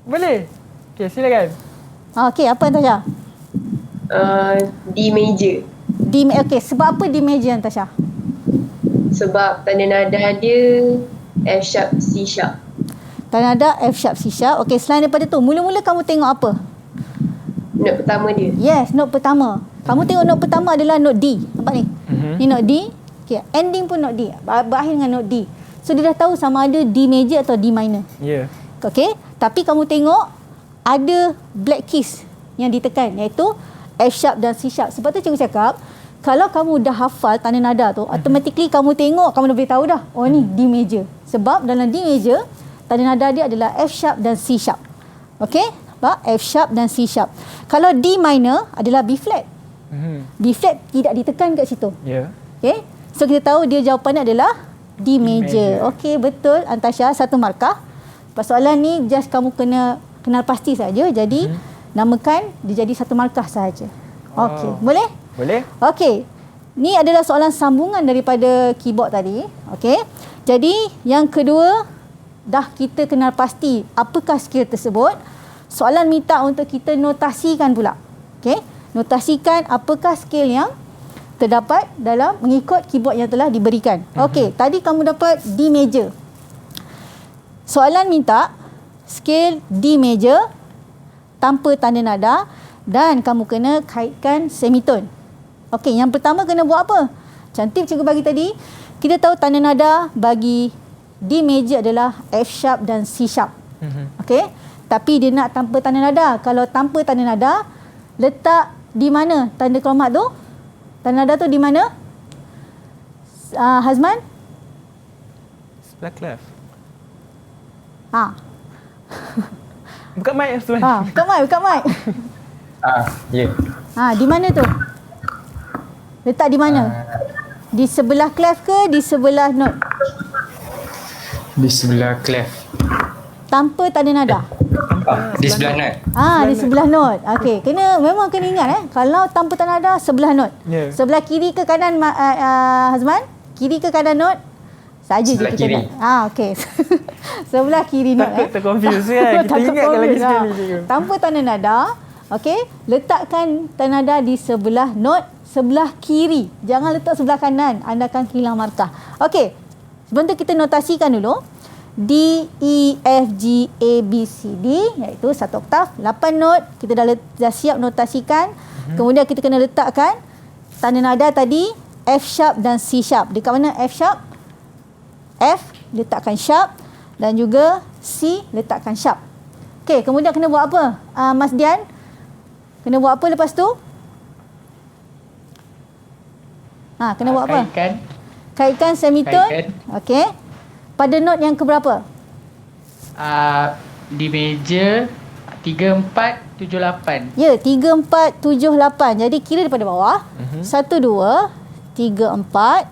Boleh. Okey, silakan. Okey, apa Antasha? D major. Okey, sebab apa D major Antasha? Sebab tanda nada dia F sharp C sharp. Tanda nada F sharp C sharp. Okey, selain daripada tu, mula-mula kamu tengok apa? Note pertama dia. Yes, note pertama. Kamu tengok note pertama adalah note D. Nampak ni? Ni note D. Okey, ending pun note D. Berakhir dengan note D. So dia dah tahu sama ada D major atau D minor. Ya. Okey, tapi kamu tengok ada black keys yang ditekan iaitu F sharp dan C sharp. Sebab tu cikgu cakap, kalau kamu dah hafal tanda nada tu, automatically kamu tengok, kamu dah boleh tahu dah, oh ni D major. Sebab dalam D major, tanda nada dia adalah F sharp dan C sharp. Okey? F sharp dan C sharp. Kalau D minor adalah B flat. B flat tidak ditekan kat situ. Ya. Okey? So kita tahu dia jawapannya adalah D major. Okey, betul Antasha, 1 markah. Persoalan ni just kamu kena kenal pasti saja. Jadi namakan dia jadi 1 markah sahaja. Okey, boleh? Boleh. Okey. Ni adalah soalan sambungan daripada keyboard tadi. Okey. Jadi yang kedua, dah kita kenal pasti apakah skill tersebut. Soalan minta untuk kita notasikan pula. Okey. Notasikan apakah skill yang terdapat dalam mengikut keyboard yang telah diberikan. Okey, tadi kamu dapat D major. Soalan minta skill D major tanpa tanda nada dan kamu kena kaitkan semitone. Okey, yang pertama kena buat apa? Cantik cikgu bagi tadi. Kita tahu tanda nada bagi D major adalah F sharp dan C sharp. Okey, tapi dia nak tanpa tanda nada. Kalau tanpa tanda nada, letak di mana tanda kromat tu? Tanda nada tu di mana? Hazman? Sebelah clef. Buka mic sebenarnya. Buka mic. Ya. Di mana tu? Letak di mana? Di sebelah clef ke di sebelah note? Di sebelah clef. Tanpa tanda nada. Di sebelah note. Di sebelah note. Okey, memang kena ingat kalau tanpa tanda nada sebelah note. Yeah. Sebelah kiri ke kanan Hazman? Kiri ke kanan note? Saja sebelah je kita kiri. okey. Sebelah kiri note. Takut terconfuse kan. Kita ingatkan lagi sekali cikgu. Tanpa tanda nada, okey, letakkan tanda nada di sebelah note sebelah kiri. Jangan letak sebelah kanan, anda akan hilang markah. Okey. Sebelum tu kita notasikan dulu. D, E, F, G, A, B, C, D iaitu satu oktav, 8 not. Kita dah siap notasikan. Kemudian kita kena letakkan tanda nada tadi F sharp dan C sharp. Dekat mana F sharp? F letakkan sharp dan juga C letakkan sharp. Okey, kemudian kena buat apa? Mas Dian? Kena buat apa lepas tu? Kena buat apa? Kaitkan semitone. Okey. Pada not yang keberapa? D major 3, 4, 7, 8. Ya, 3, 4, 7, 8. Jadi kira daripada bawah. 1, 2, 3, 4,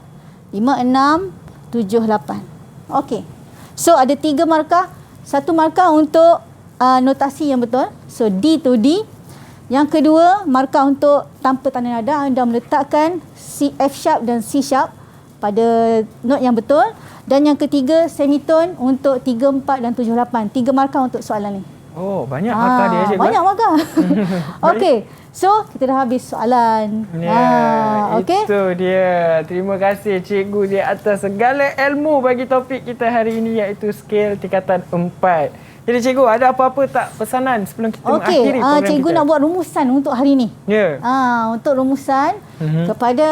5, 6, 7, 8. Okey. So ada 3 markah. 1 markah untuk notasi yang betul. So D to D. Yang kedua, markah untuk tanpa tanda nada. Anda meletakkan C, F sharp dan C sharp pada not yang betul. Dan yang ketiga, semitone untuk 3, 4 dan 7, 8. 3 markah untuk soalan ni. Oh, banyak markah dia cikgu. Banyak markah. Okey. So, kita dah habis soalan. Okay. Itu dia. Terima kasih cikgu di atas segala ilmu bagi topik kita hari ini iaitu skill tingkatan 4. Jadi cikgu, ada apa-apa tak pesanan sebelum kita mengakhiri program cikgu kita? nak buat rumusan untuk hari ini. Ya. Untuk rumusan kepada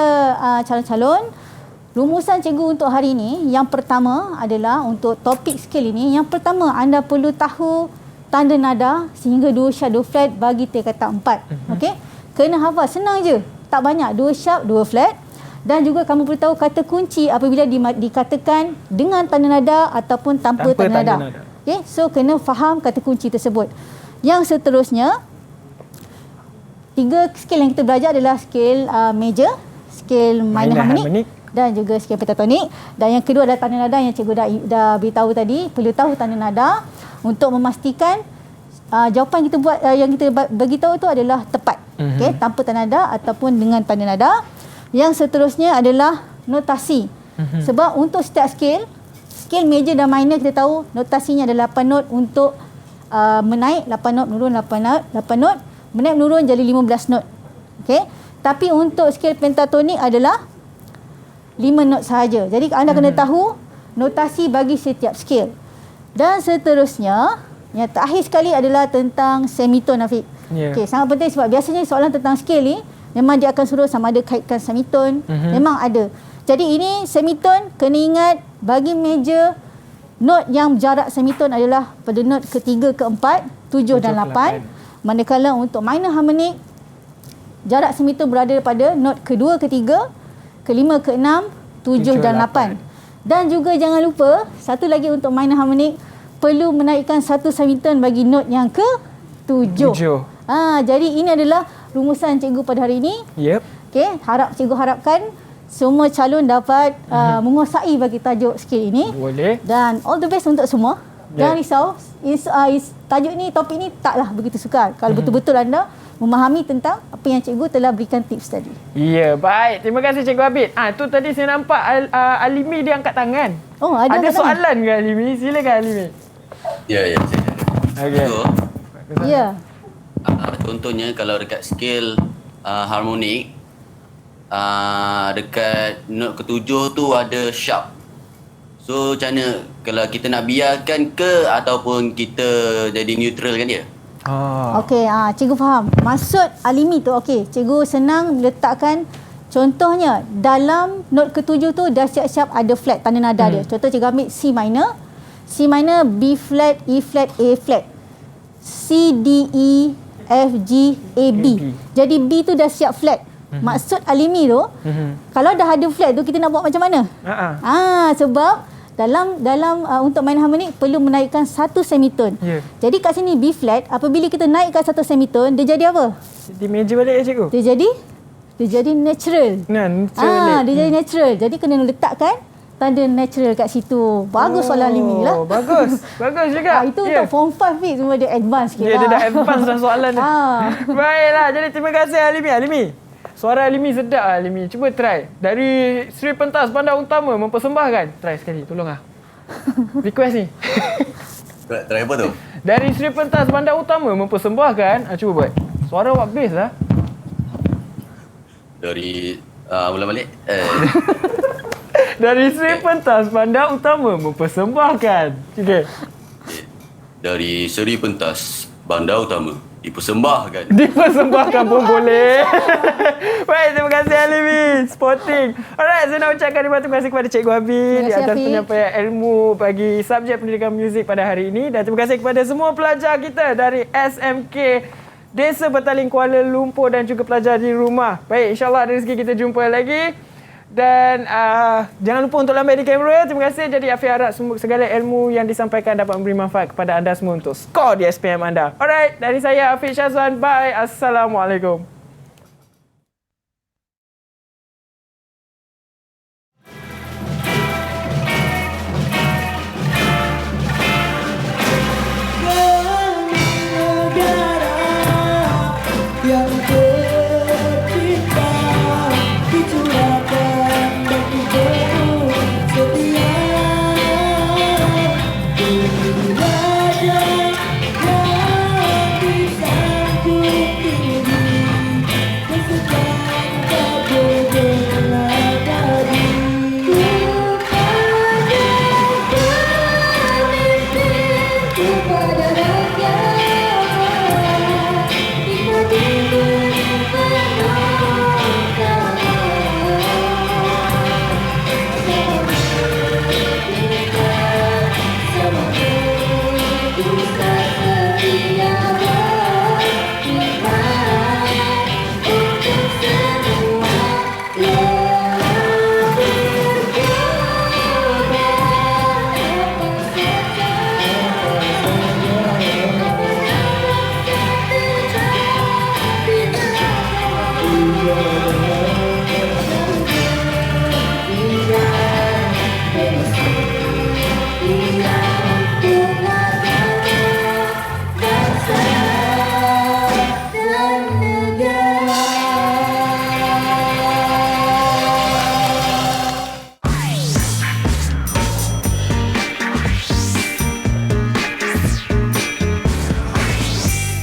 calon-calon. Rumusan cikgu untuk hari ini, yang pertama adalah untuk topik skill ini. Yang pertama, anda perlu tahu tanda nada sehingga 2 sharp 2 flat bagi tingkatan 4. Okey? Kena hafal, senang je. Tak banyak, 2 sharp 2 flat. Dan juga kamu perlu tahu kata kunci apabila dikatakan dengan tanda nada ataupun tanpa tanda nada. Okey? So kena faham kata kunci tersebut. Yang seterusnya, 3 skill yang kita belajar adalah skill major, skill minor harmonic dan juga skill pentatonik. Dan yang kedua adalah tanda nada yang cikgu dah beritahu tadi. Perlu tahu tanda nada untuk memastikan jawapan kita buat yang kita bagi tahu itu adalah tepat. Okey, tanpa tanda nada ataupun dengan tanda nada. Yang seterusnya adalah notasi. Sebab untuk setiap skill major dan minor kita tahu notasinya adalah 8 not untuk menaik, 8 not menurun, 8 not menaik menurun jadi 15 not. Okey. Tapi untuk skill pentatonik adalah 5 not sahaja. Jadi anda kena tahu notasi bagi setiap skill. Dan seterusnya, yang terakhir sekali adalah tentang semitone, Afiq. Okey, sangat penting sebab biasanya soalan tentang skill ni memang dia akan suruh sama ada kaitkan semitone. Memang ada. Jadi ini semitone kena ingat bagi major not yang jarak semitone adalah pada not ketiga, keempat, 7 dan 8. Manakala untuk minor harmonic jarak semitone berada pada not kedua, ketiga, kelima, keenam, 7 dan 8. Dan juga jangan lupa, satu lagi untuk minor harmonic, perlu menaikkan satu semitone bagi not yang ke-7. Jadi ini adalah rumusan cikgu pada hari ini. Okey, cikgu harapkan semua calon dapat menguasai bagi tajuk skill ini. Boleh. Dan all the best untuk semua. Jangan risau. Tajuk ni, topik ni taklah begitu sukar. Kalau betul-betul anda memahami tentang apa yang cikgu telah berikan tips tadi. Ya, baik. Terima kasih Cikgu Abid. Tu tadi saya nampak Alimi dia angkat tangan. Oh, ada soalan ke Alimi? Silakan Alimi. Ya. Okey. Ya. Contohnya kalau dekat scale harmonik, dekat note ketujuh tu ada sharp. So macam mana kalau kita nak biarkan ke ataupun kita jadi neutral kan dia? Okey, cikgu faham. Maksud Alimi tu okey, cikgu senang letakkan contohnya dalam not ketujuh tu dah siap-siap ada flat tanda nada dia. Contoh cikgu ambil C minor, B flat, E flat, A flat. C, D, E, F, G, A, B. Jadi B tu dah siap flat. Maksud Alimi tu, kalau dah ada flat tu kita nak buat macam mana? Sebab dalam untuk main harmonik perlu menaikkan satu semitone. Jadi kat sini B flat, apabila kita naikkan satu semitone, dia jadi apa? Jadi major balik ya cikgu? Dia jadi natural. Dia jadi natural. Jadi kena letakkan tanda natural kat situ. Bagus soalan Alimi lah. Bagus juga. Itu untuk form 5 ni semua dia advance sikit. Dia dah advance dah soalan dia. Baiklah, jadi terima kasih Alimi. Suara Alimi sedap Alimi. Cuba try. Dari Sri Pentas Bandar Utama mempersembahkan. Try sekali, tolong request ni. Try apa tu? Dari Sri Pentas Bandar Utama mempersembahkan. Cuba buat. Suara awak bass lah. Dari ulang balik. Dari Sri Pentas Bandar Utama mempersembahkan. Okay. Dari Sri Pentas Bandar Utama dipersembahkan pun boleh. Baik, terima kasih Alimi. Sporting. Alright, saya nak ucapkan terima kasih kepada Cikgu Habib di atas penyampaian ilmu bagi subjek pendidikan muzik pada hari ini, dan terima kasih kepada semua pelajar kita dari SMK Desa Petaling Kuala Lumpur dan juga pelajar di rumah. Baik, insyaAllah ada rezeki kita jumpa lagi. Dan jangan lupa untuk lambai di kamera. Terima kasih. Jadi Afiq harap segala ilmu yang disampaikan dapat memberi manfaat kepada anda semua untuk skor di SPM anda. Alright, dari saya Afiq Syazwan. Bye. Assalamualaikum.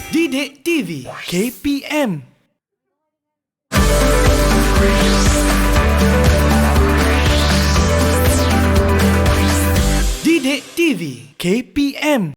Didik TV KPM. Didik TV KPM.